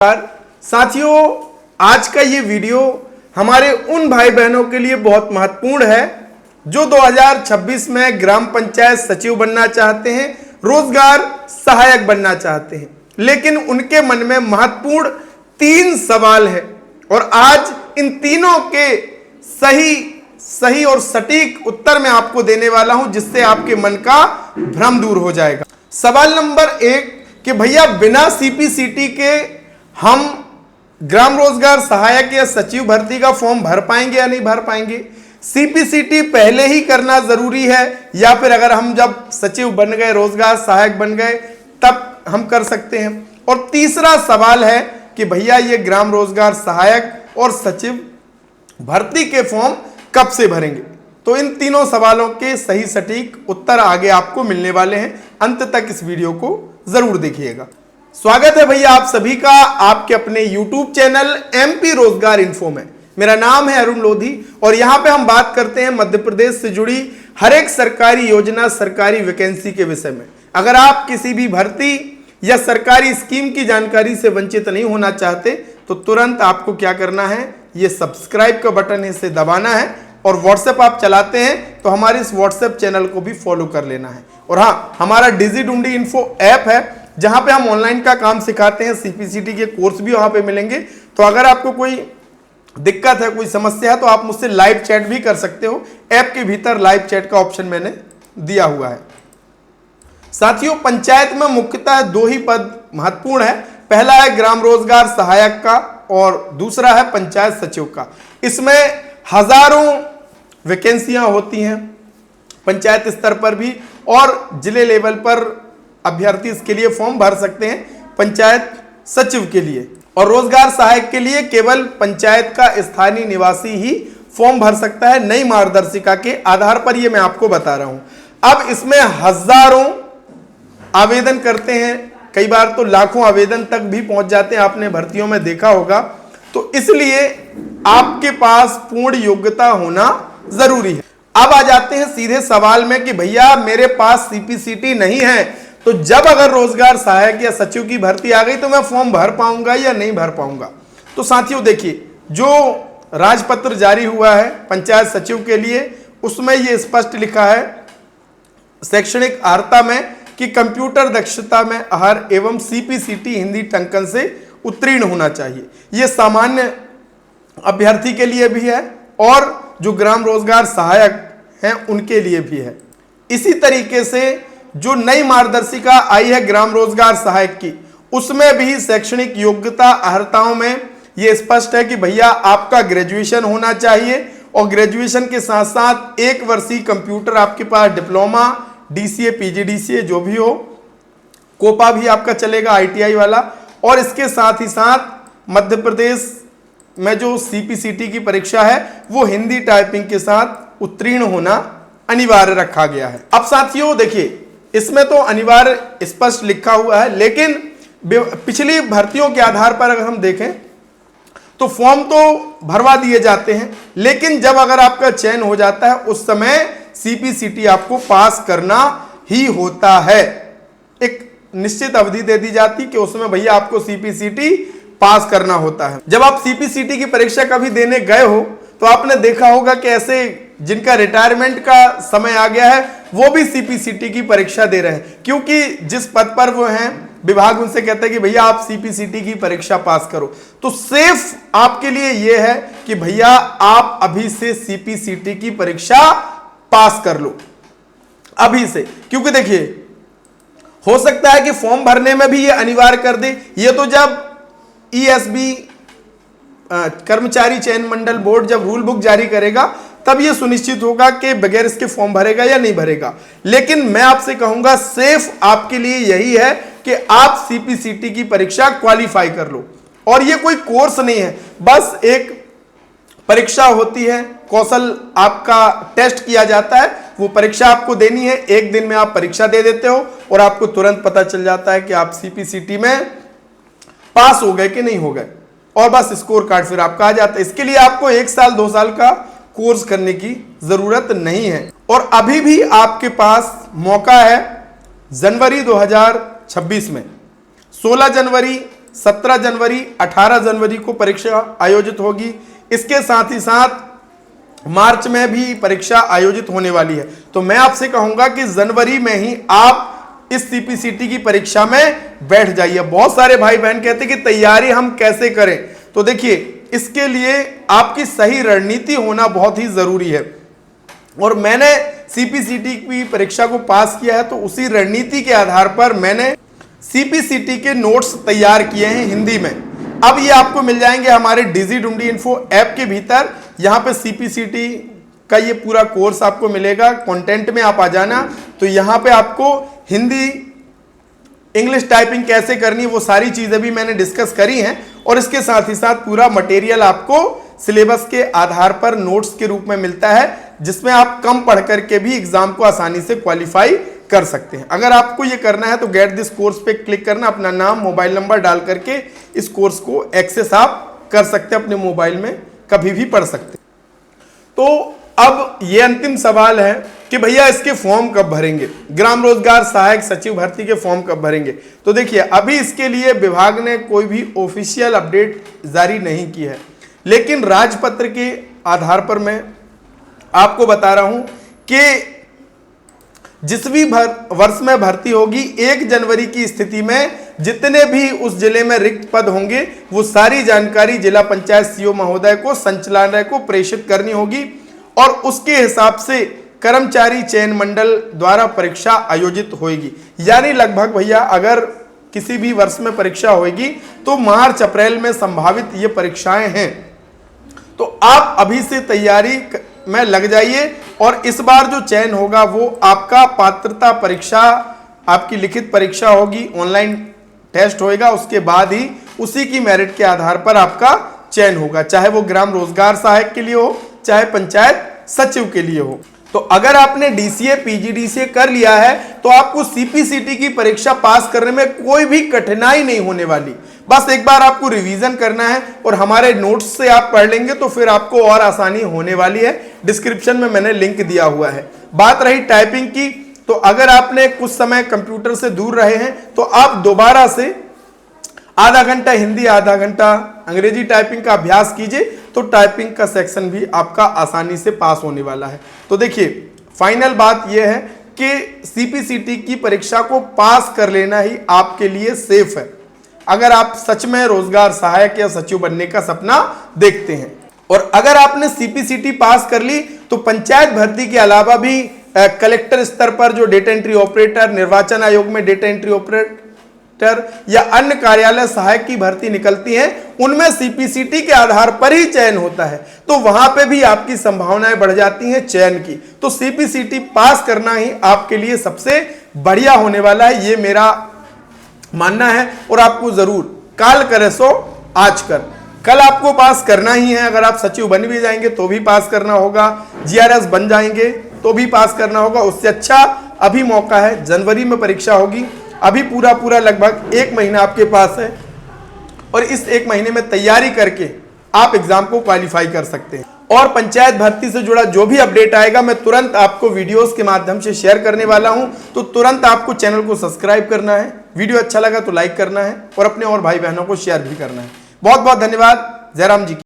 साथियों, आज का ये वीडियो हमारे उन भाई बहनों के लिए बहुत महत्वपूर्ण है जो 2026 में ग्राम पंचायत सचिव बनना चाहते हैं, रोजगार सहायक बनना चाहते हैं, लेकिन उनके मन में महत्वपूर्ण 3 सवाल है और आज इन तीनों के सही और सटीक उत्तर मैं आपको देने वाला हूं, जिससे आपके मन का भ्रम दूर हो जाएगा। सवाल नंबर 1 कि भैया बिना सीपीसीटी के हम ग्राम रोजगार सहायक या सचिव भर्ती का फॉर्म भर पाएंगे या नहीं भर पाएंगे? सीपीसीटी पहले ही करना जरूरी है या फिर अगर हम जब सचिव बन गए, रोजगार सहायक बन गए, तब हम कर सकते हैं? और तीसरा सवाल है कि भैया ये ग्राम रोजगार सहायक और सचिव भर्ती के फॉर्म कब से भरेंगे? तो इन तीनों सवालों के सही सटीक उत्तर आगे आपको मिलने वाले हैं। अंत तक इस वीडियो को जरूर देखिएगा। स्वागत है भैया आप सभी का आपके अपने YouTube चैनल MP रोजगार इन्फो में। मेरा नाम है अरुण लोधी और यहां पे हम बात करते हैं मध्य प्रदेश से जुड़ी हर एक सरकारी योजना, सरकारी वैकेंसी के विषय में। अगर आप किसी भी भर्ती या सरकारी स्कीम की जानकारी से वंचित नहीं होना चाहते तो तुरंत आपको क्या करना है, ये सब्सक्राइब का बटन है, इसे दबाना है और व्हाट्सएप आप चलाते हैं तो हमारे इस व्हाट्सएप चैनल को भी फॉलो कर लेना है। और हाँ, हमारा डिजिढूंढी इन्फो ऐप है जहां पे हम ऑनलाइन का काम सिखाते हैं, सीपीसीटी के कोर्स भी वहां पे मिलेंगे। तो अगर आपको कोई दिक्कत है, कोई समस्या है तो आप मुझसे लाइव चैट भी कर सकते हो। ऐप के भीतर लाइव चैट का ऑप्शन मैंने दिया हुआ है। साथियों, पंचायत में मुख्यतः 2 ही पद महत्वपूर्ण है। पहला है ग्राम रोजगार सहायक का और दूसरा है पंचायत सचिव का। इसमें हजारों वैकेंसियां होती हैं पंचायत स्तर पर भी और जिले लेवल पर अभ्यर्थी इसके लिए फॉर्म भर सकते हैं पंचायत सचिव के लिए। और रोजगार सहायक के लिए केवल पंचायत का स्थानीय निवासी ही फॉर्म भर सकता है, नई मार्गदर्शिका के आधार पर। ये मैं आपको बता रहा हूं। अब इसमें हजारों आवेदन करते हैं, कई बार तो लाखों आवेदन तक भी पहुंच जाते हैं, आपने भर्तियों में देखा होगा। तो इसलिए आपके पास पूर्ण योग्यता होना जरूरी है। अब आ जाते हैं सीधे सवाल में कि भैया मेरे पास सीपीसीटी नहीं है, तो जब अगर रोजगार सहायक या सचिव की भर्ती आ गई तो मैं फॉर्म भर पाऊंगा या नहीं भर पाऊंगा? तो साथियों देखिए, जो राजपत्र जारी हुआ है पंचायत सचिव के लिए, उसमें यह स्पष्ट लिखा है शैक्षणिक अर्हता में कि कंप्यूटर दक्षता में अहर एवं सीपीसीटी हिंदी टंकन से उत्तीर्ण होना चाहिए। यह सामान्य अभ्यर्थी के लिए भी है और जो ग्राम रोजगार सहायक हैं उनके लिए भी है। इसी तरीके से जो नई मार्गदर्शिका आई है ग्राम रोजगार सहायक की, उसमें भी शैक्षणिक योग्यता अर्हताओं में यह स्पष्ट है कि भैया आपका ग्रेजुएशन होना चाहिए और ग्रेजुएशन के साथ साथ 1 वर्षीय कंप्यूटर आपके पास डिप्लोमा, डीसीए, पीजीडीसीए जो भी हो, कोपा भी आपका चलेगा, आईटीआई वाला। और इसके साथ ही साथ मध्य प्रदेश में जो सीपीसीटी की परीक्षा है वो हिंदी टाइपिंग के साथ उत्तीर्ण होना अनिवार्य रखा गया है। अब साथियों देखिए, इसमें तो अनिवार्य स्पष्ट लिखा हुआ है, लेकिन पिछली भर्तियों के आधार पर अगर हम देखें तो फॉर्म तो भरवा दिए जाते हैं, लेकिन जब अगर आपका चयन हो जाता है उस समय सीपीसीटी आपको पास करना ही होता है। एक निश्चित अवधि दे दी जाती कि उसमें भैया आपको सीपीसीटी पास करना होता है। जब आप सीपीसीटी की परीक्षा कभी देने गए हो तो आपने देखा होगा कि ऐसे जिनका रिटायरमेंट का समय आ गया है वो भी सीपीसीटी की परीक्षा दे रहे हैं, क्योंकि जिस पद पर वो हैं विभाग उनसे कहता है कि भैया आप सीपीसीटी की परीक्षा पास करो। तो सेफ आपके लिए यह है कि भैया आप अभी से सीपीसीटी की परीक्षा पास कर लो अभी से, क्योंकि देखिए हो सकता है कि फॉर्म भरने में भी ये अनिवार्य कर दे। ये तो जब ईएसबी कर्मचारी चयन मंडल बोर्ड जब रूल बुक जारी करेगा तब यह सुनिश्चित होगा कि बगैर इसके फॉर्म भरेगा या नहीं भरेगा। लेकिन मैं आपसे कहूंगा सेफ आपके लिए यही है कि आप सीपीसीटी की परीक्षा क्वालिफाई कर लो। और यह कोई कोर्स नहीं है, बस एक परीक्षा होती है, कौशल आपका टेस्ट किया जाता है, वो परीक्षा आपको देनी है। 1 दिन में आप परीक्षा दे देते हो और आपको तुरंत पता चल जाता है कि आप सीपीसीटी में पास हो गए कि नहीं हो गए, और बस स्कोर कार्ड फिर आपका आ जाता है। इसके लिए आपको 1 साल 2 साल का कोर्स करने की जरूरत नहीं है। और अभी भी आपके पास मौका है जनवरी 2026 में, 16 जनवरी 17 जनवरी 18 जनवरी को परीक्षा आयोजित होगी। इसके साथ ही साथ मार्च में भी परीक्षा आयोजित होने वाली है। तो मैं आपसे कहूंगा कि जनवरी में ही आप इस सीपीसीटी की परीक्षा में बैठ जाइए। बहुत सारे भाई बहन कहते हैं कि तैयारी हम कैसे करें, तो देखिए इसके लिए आपकी सही रणनीति होना बहुत ही जरूरी है। और मैंने सीपीसीटी की परीक्षा को पास किया है, तो उसी रणनीति के आधार पर मैंने सीपीसीटी के नोट्स तैयार किए हैं हिंदी में। अब ये आपको मिल जाएंगे हमारे डिजी इन्फो ऐप के भीतर। यहाँ पे सीपीसीटी का ये पूरा कोर्स आपको मिलेगा। कंटेंट में आप आ जाना, तो यहाँ पे आपको हिंदी इंग्लिश टाइपिंग कैसे करनी वो सारी चीजें भी मैंने डिस्कस करी हैं। और इसके साथ ही साथ पूरा मटेरियल आपको सिलेबस के आधार पर नोट्स के रूप में मिलता है, जिसमें आप कम पढ़ करके भी एग्जाम को आसानी से क्वालिफाई कर सकते हैं। अगर आपको ये करना है तो गेट दिस कोर्स पे क्लिक करना, अपना नाम मोबाइल नंबर डाल करके इस कोर्स को एक्सेस आप कर सकते हैं, अपने मोबाइल में कभी भी पढ़ सकते हैं। तो अब ये अंतिम सवाल है कि भैया इसके फॉर्म कब भरेंगे, ग्राम रोजगार सहायक सचिव भर्ती के फॉर्म कब भरेंगे। तो देखिए अभी इसके लिए विभाग ने कोई भी ऑफिशियल अपडेट जारी नहीं की है, लेकिन राजपत्र के आधार पर मैं आपको बता रहा हूं कि जिस भी वर्ष में भर्ती होगी 1 जनवरी की स्थिति में जितने भी उस जिले में रिक्त पद होंगे वो सारी जानकारी जिला पंचायत सीईओ महोदय को संचालनालय को प्रेषित करनी होगी, और उसके हिसाब से कर्मचारी चयन मंडल द्वारा परीक्षा आयोजित होगी। यानी लगभग भैया अगर किसी भी वर्ष में परीक्षा होगी तो मार्च अप्रैल में संभावित ये परीक्षाएं हैं। तो आप अभी से तैयारी में लग जाइए, और इस बार जो चयन होगा वो आपका पात्रता परीक्षा, आपकी लिखित परीक्षा होगी, ऑनलाइन टेस्ट होएगा, उसके बाद ही उसी की मेरिट के आधार पर आपका चयन होगा, चाहे वो ग्राम रोजगार सहायक के लिए हो चाहे पंचायत सचिव के लिए हो। तो अगर आपने डीसीए पीजीडीसीए कर लिया है तो आपको सीपीसीटी की परीक्षा पास करने में कोई भी कठिनाई नहीं होने वाली। बस एक बार आपको रिवीजन करना है और हमारे नोट्स से आप पढ़ लेंगे तो फिर आपको और आसानी होने वाली है। डिस्क्रिप्शन में मैंने लिंक दिया हुआ है। बात रही टाइपिंग की, तो अगर आपने कुछ समय कंप्यूटर से दूर रहे हैं तो आप दोबारा से आधा घंटा हिंदी आधा घंटा अंग्रेजी टाइपिंग का अभ्यास कीजिए, तो टाइपिंग का सेक्शन भी आपका आसानी से पास होने वाला है। तो देखिए फाइनल बात यह है कि सीपीसीटी की परीक्षा को पास कर लेना ही आपके लिए सेफ है, अगर आप सच में रोजगार सहायक या सचिव बनने का सपना देखते हैं। और अगर आपने सीपीसीटी पास कर ली तो पंचायत भर्ती के अलावा भी कलेक्टर स्तर पर जो डेटा एंट्री ऑपरेटर, निर्वाचन आयोग में डेटा एंट्री ऑपरेटर या अन्य कार्यालय सहायक की भर्ती निकलती है, उनमें सीपीसीटी के आधार पर ही चयन होता है, तो वहां पे भी आपकी संभावनाएं बढ़ जाती हैं चयन की। तो सीपीसीटी पास करना ही आपके लिए सबसे बढ़िया होने वाला है, ये मेरा मानना है। और आपको जरूर काल करे सो आज कर, कल आपको पास करना ही है। अगर आप सचिव बन भी जाएंगे तो भी पास करना होगा, जीआरएस बन जाएंगे तो भी पास करना होगा। उससे अच्छा अभी मौका है, जनवरी में परीक्षा होगी, अभी पूरा लगभग 1 महीना आपके पास है, और इस 1 महीने में तैयारी करके आप एग्जाम को क्वालिफाई कर सकते हैं। और पंचायत भर्ती से जुड़ा जो भी अपडेट आएगा मैं तुरंत आपको वीडियोस के माध्यम से शेयर करने वाला हूं, तो तुरंत आपको चैनल को सब्सक्राइब करना है, वीडियो अच्छा लगा तो लाइक करना है और अपने और भाई बहनों को शेयर भी करना है। बहुत बहुत धन्यवाद। जयराम जी।